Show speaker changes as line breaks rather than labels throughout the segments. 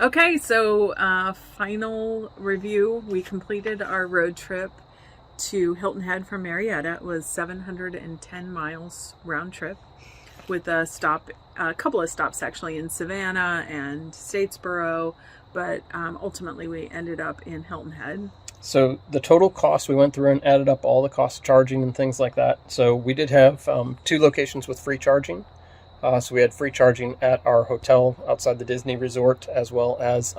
Okay, so final review. We completed our road trip to Hilton Head from Marietta. It was 710 miles round trip with a couple of stops actually in Savannah and Statesboro, but ultimately we ended up in Hilton Head.
So the total cost, we went through and added up all the cost charging and things like that. So we did have two locations with free charging. So we had free charging at our hotel outside the Disney Resort, as well as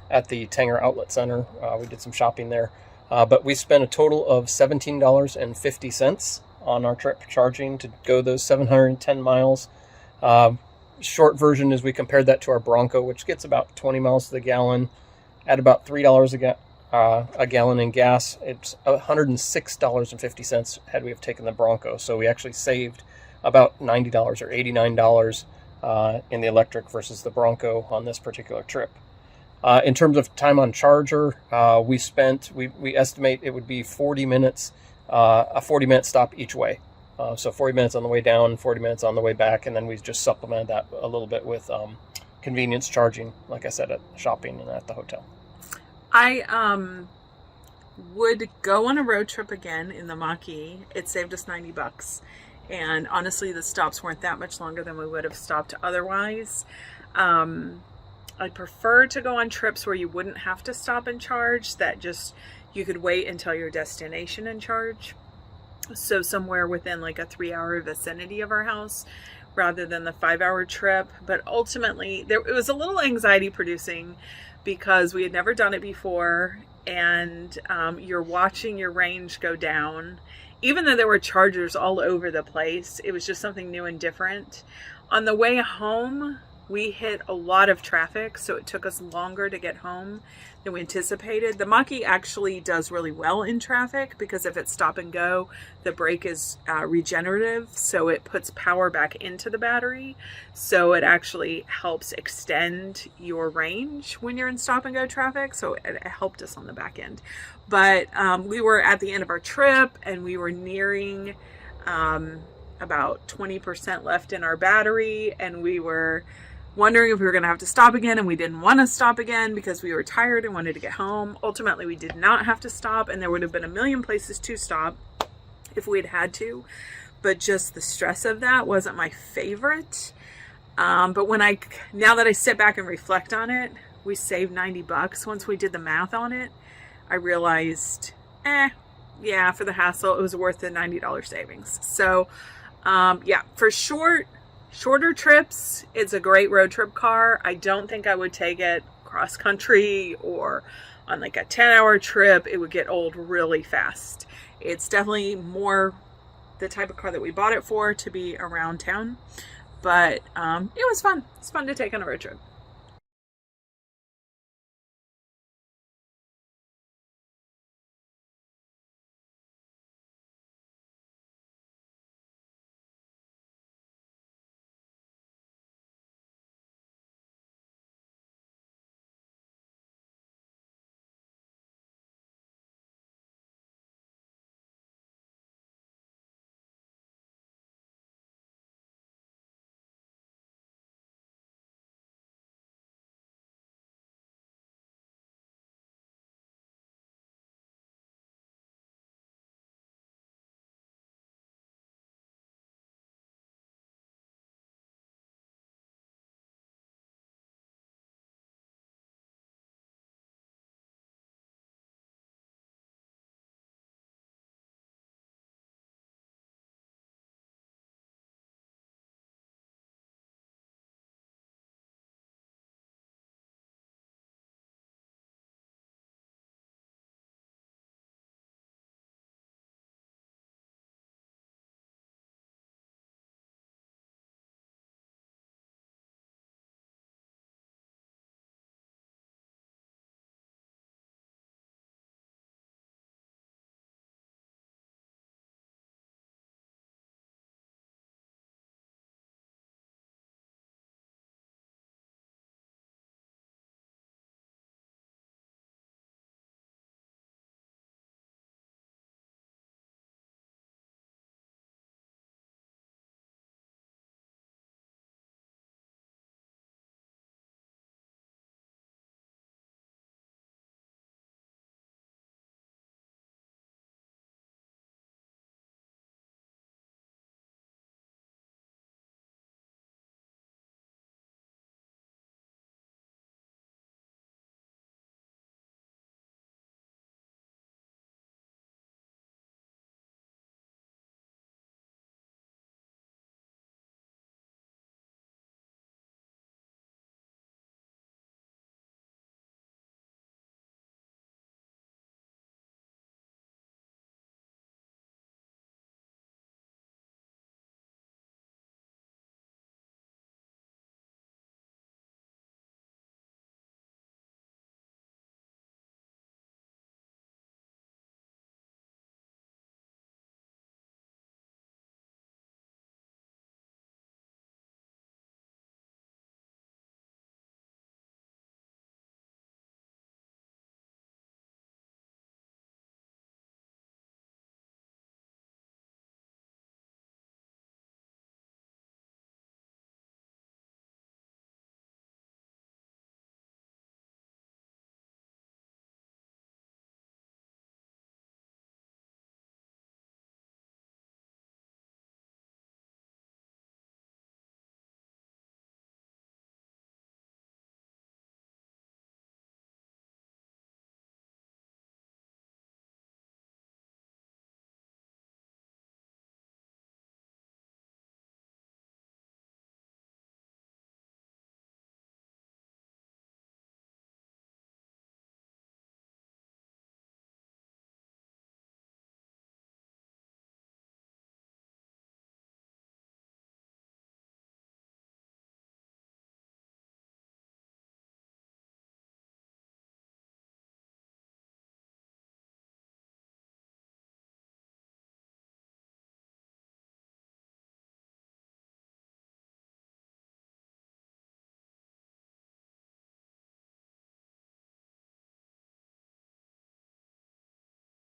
at the Tanger Outlet Center. We did some shopping there. But we spent a total of $17.50 on our trip charging to go those 710 miles. Short version is we compared that to our Bronco, which gets about 20 miles to the gallon at about $3 a gallon in gas. It's $106.50 had we have taken the Bronco. So we actually saved about $90 or $89 in the electric versus the Bronco on this particular trip. In terms of time on charger, we estimate it would be 40 minutes, a 40-minute stop each way. So 40 minutes on the way down, 40 minutes on the way back, and then we just supplemented that a little bit with convenience charging, like I said, at shopping and at the hotel.
I would go on a road trip again in the Mach. It saved us $90. And honestly, the stops weren't that much longer than we would have stopped otherwise. I prefer to go on trips where you wouldn't have to stop and charge, that just you could wait until your destination and charge. So somewhere within like a 3-hour vicinity of our house rather than the 5-hour trip. But ultimately, it was a little anxiety producing because we had never done it before, and you're watching your range go down. Even though there were chargers all over the place, it was just something new and different. On the way home, we hit a lot of traffic, so it took us longer to get home than we anticipated. The Mach actually does really well in traffic because if it's stop and go, the brake is regenerative, so it puts power back into the battery. So it actually helps extend your range when you're in stop and go traffic. So it helped us on the back end. But we were at the end of our trip and we were nearing about 20% left in our battery, and we were wondering if we were going to have to stop again, and we didn't want to stop again because we were tired and wanted to get home. Ultimately, we did not have to stop, and there would have been a million places to stop if we had had to, but just the stress of that wasn't my favorite. But now that I sit back and reflect on it, we saved $90. Once we did the math on it, I realized, yeah, for the hassle, it was worth the $90 savings. So, yeah, for shorter trips, it's a great road trip car. I don't think I would take it cross country or on like a 10-hour trip. It would get old really fast. It's definitely more the type of car that we bought it for, to be around town. But it was fun. It's fun to take on a road trip.